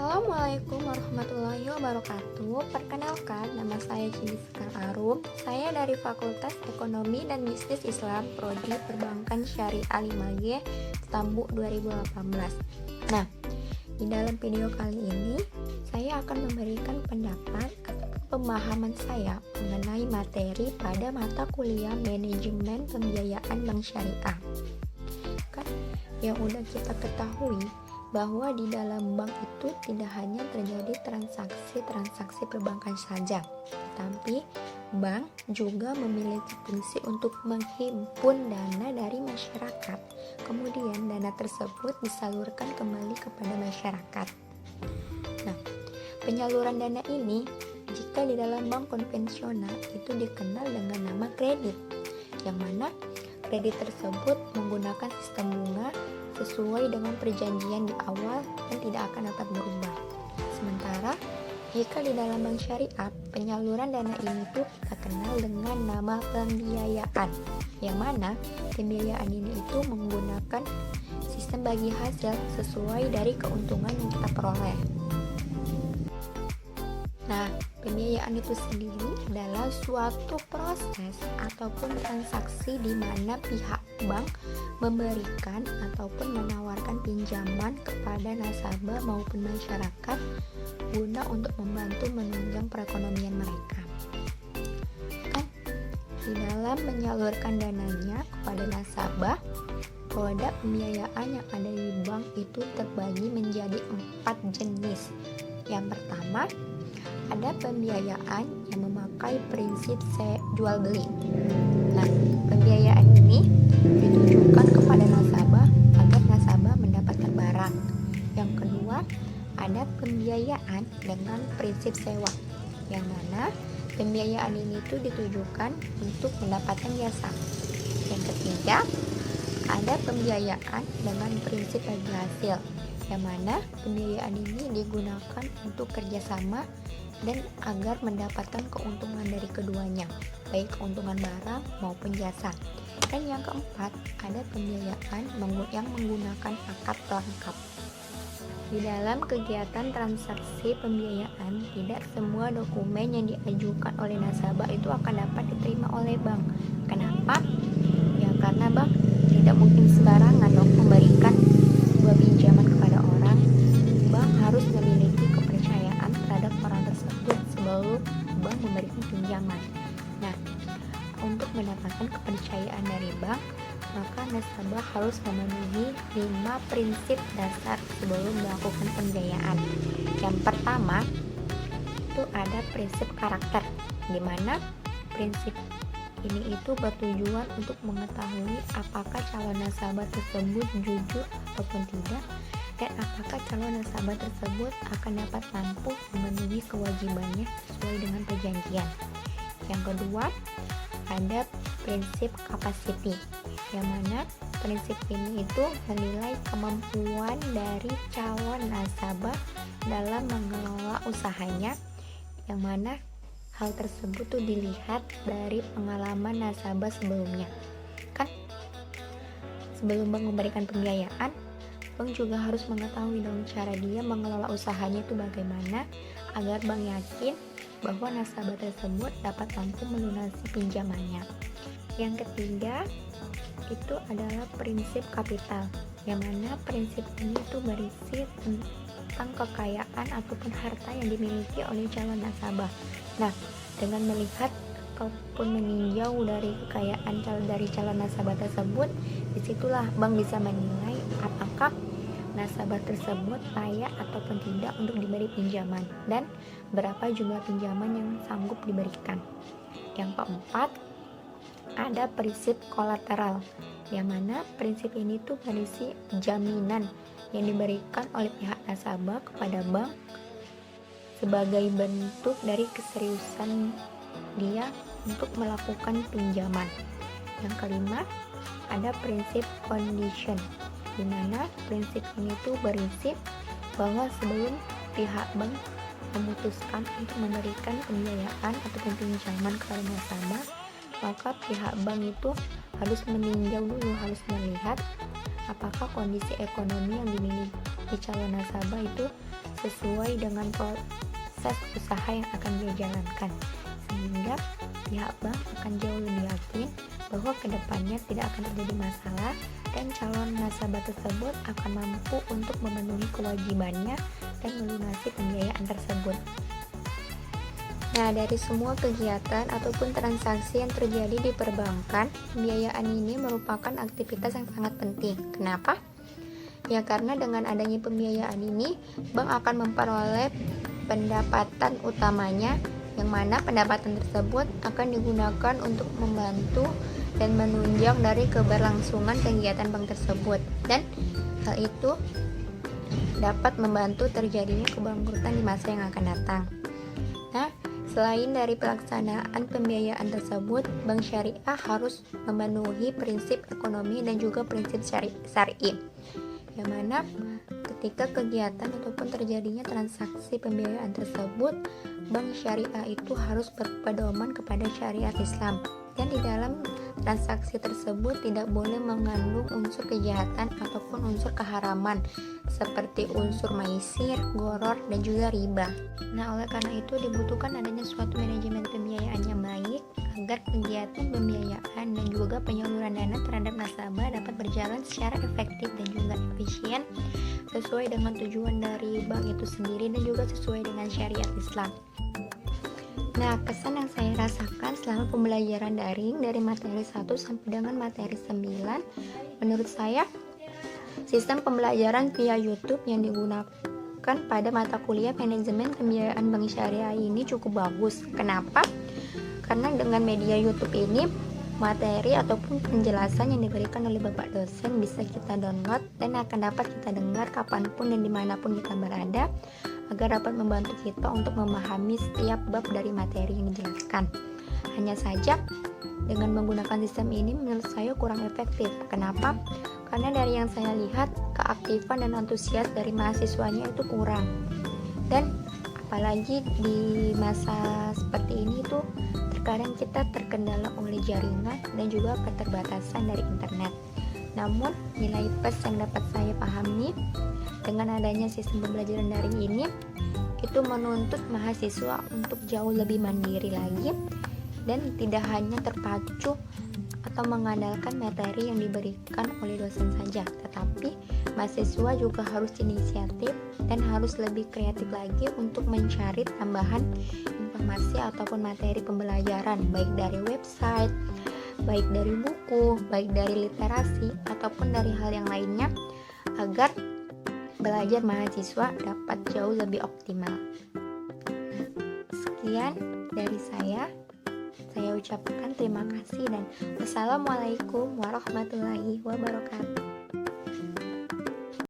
Assalamualaikum warahmatullahi wabarakatuh. Perkenalkan, nama saya Cindy Sekar Arum. Saya dari Fakultas Ekonomi dan Bisnis Islam, Prodi Perbankan Syariah 5G, Stambu 2018. Nah, di dalam video kali ini, saya akan memberikan pendapat atau pemahaman saya mengenai materi pada mata kuliah Manajemen Pembiayaan Bank Syariah. Kan, yang udah kita ketahui bahwa di dalam bank itu tidak hanya terjadi transaksi perbankan saja, tapi bank juga memiliki fungsi untuk menghimpun dana dari masyarakat. Kemudian dana tersebut disalurkan kembali kepada masyarakat. Nah, penyaluran dana ini jika di dalam bank konvensional itu dikenal dengan nama kredit, yang mana kredit tersebut menggunakan sistem bunga sesuai dengan perjanjian di awal dan tidak akan dapat berubah. Sementara jika di dalam bank syariah, penyaluran dana ini tuh kita kenal dengan nama pembiayaan, yang mana pembiayaan ini itu menggunakan sistem bagi hasil sesuai dari keuntungan yang kita peroleh. Nah, pembiayaan itu sendiri adalah suatu proses ataupun transaksi di mana pihak bank memberikan ataupun menawarkan pinjaman kepada nasabah maupun masyarakat guna untuk membantu menunjang perekonomian mereka. Kan, di dalam menyalurkan dananya kepada nasabah, produk pembiayaan yang ada di bank itu terbagi menjadi 4 jenis. Yang pertama, ada pembiayaan yang memakai prinsip jual beli. Nah, pembiayaan ini ditujukan kepada nasabah agar nasabah mendapatkan barang. Yang kedua, ada pembiayaan dengan prinsip sewa, yang mana pembiayaan ini tuh ditujukan untuk mendapatkan jasa. Yang ketiga, ada pembiayaan dengan prinsip bagi hasil, yang mana pembiayaan ini digunakan untuk kerjasama dan agar mendapatkan keuntungan dari keduanya, baik keuntungan barang maupun jasa. Dan yang keempat, ada pembiayaan yang menggunakan akad pelengkap. Di dalam kegiatan transaksi pembiayaan, tidak semua dokumen yang diajukan oleh nasabah itu akan dapat diterima oleh bank. Kenapa? Ya karena bank tidak mungkin sembarangan dong memberikan sebuah pinjaman kepada orang. Bank harus memiliki kepercayaan terhadap orang tersebut sebelum bank memberikan pinjaman. Nah, untuk mendapatkan kepercayaan dari bank, maka nasabah harus memenuhi 5 prinsip dasar sebelum melakukan pembiayaan. Yang pertama, itu ada prinsip karakter, di mana prinsip ini itu bertujuan untuk mengetahui apakah calon nasabah tersebut jujur ataupun tidak, dan apakah calon nasabah tersebut akan dapat mampu memenuhi kewajibannya sesuai dengan perjanjian. Yang kedua, ada prinsip capacity, yang mana prinsip ini itu menilai kemampuan dari calon nasabah dalam mengelola usahanya, yang mana hal tersebut tuh dilihat dari pengalaman nasabah sebelumnya. Kan sebelum bank memberikan pembiayaan, bank juga harus mengetahui dong cara dia mengelola usahanya itu bagaimana, agar bank yakin bahwa nasabah tersebut dapat mampu melunasi pinjamannya. Yang ketiga, itu adalah prinsip kapital, yang mana prinsip ini tuh berisi tentang kekayaan ataupun harta yang dimiliki oleh calon nasabah. Nah, dengan melihat ataupun meninjau dari kekayaan dari calon nasabah tersebut, disitulah bank bisa menilai apakah nasabah tersebut layak ataupun tidak untuk diberi pinjaman dan berapa jumlah pinjaman yang sanggup diberikan. Yang keempat, ada prinsip kolateral, yang mana prinsip ini tuh berisi jaminan yang diberikan oleh pihak nasabah kepada bank sebagai bentuk dari keseriusan dia untuk melakukan pinjaman. Yang kelima, ada prinsip condition, di mana prinsip ini tuh berisi bahwa sebelum pihak bank memutuskan untuk memberikan pembiayaan ataupun pinjaman kepada nasabah, maka pihak bank itu harus meninjau dulu, harus melihat apakah kondisi ekonomi yang dimiliki calon nasabah itu sesuai dengan proses usaha yang akan dia jalankan, sehingga pihak bank akan jauh lebih yakin bahwa kedepannya tidak akan terjadi masalah dan calon nasabah tersebut akan mampu untuk memenuhi kewajibannya dan melunasi pembiayaan tersebut. Nah, dari semua kegiatan ataupun transaksi yang terjadi di perbankan, pembiayaan ini merupakan aktivitas yang sangat penting. Kenapa? Ya, karena dengan adanya pembiayaan ini, bank akan memperoleh pendapatan utamanya, yang mana pendapatan tersebut akan digunakan untuk membantu dan menunjang dari keberlangsungan kegiatan bank tersebut, dan hal itu dapat membantu terjadinya kebangkrutan di masa yang akan datang. Nah, selain dari pelaksanaan pembiayaan tersebut, bank syariah harus memenuhi prinsip ekonomi dan juga prinsip syar'i, yang mana ketika kegiatan ataupun terjadinya transaksi pembiayaan tersebut, bank syariah itu harus berpedoman kepada syariat Islam, dan di dalam transaksi tersebut tidak boleh mengandung unsur kejahatan ataupun unsur keharaman seperti unsur maisir, goror, dan juga riba. Nah, oleh karena itu dibutuhkan adanya suatu manajemen pembiayaan yang baik agar kegiatan pembiayaan dan juga penyaluran dana terhadap nasabah dapat berjalan secara efektif dan juga efisien sesuai dengan tujuan dari bank itu sendiri dan juga sesuai dengan syariat Islam. Nah, kesan yang saya rasakan selama pembelajaran daring dari materi 1 sampai dengan materi 9, menurut saya sistem pembelajaran via YouTube yang digunakan pada mata kuliah manajemen pembiayaan bank syariah ini cukup bagus. Kenapa? Karena dengan media YouTube ini, materi ataupun penjelasan yang diberikan oleh Bapak dosen bisa kita download dan akan dapat kita dengar kapanpun dan dimanapun kita berada, agar dapat membantu kita untuk memahami setiap bab dari materi yang dijelaskan. Hanya saja dengan menggunakan sistem ini menurut saya kurang efektif. Kenapa? Karena dari yang saya lihat, keaktifan dan antusias dari mahasiswanya itu kurang. Dan apalagi di masa seperti ini tuh terkadang kita terkendala oleh jaringan dan juga keterbatasan dari internet. Namun nilai plus yang dapat saya pahami dengan adanya sistem pembelajaran daring ini, itu menuntut mahasiswa untuk jauh lebih mandiri lagi dan tidak hanya terpacu atau mengandalkan materi yang diberikan oleh dosen saja, tetapi mahasiswa juga harus inisiatif dan harus lebih kreatif lagi untuk mencari tambahan informasi ataupun materi pembelajaran, baik dari website, baik dari buku, baik dari literasi, ataupun dari hal yang lainnya, agar belajar mahasiswa dapat jauh lebih optimal. Sekian dari saya ucapkan terima kasih dan wassalamualaikum warahmatullahi wabarakatuh.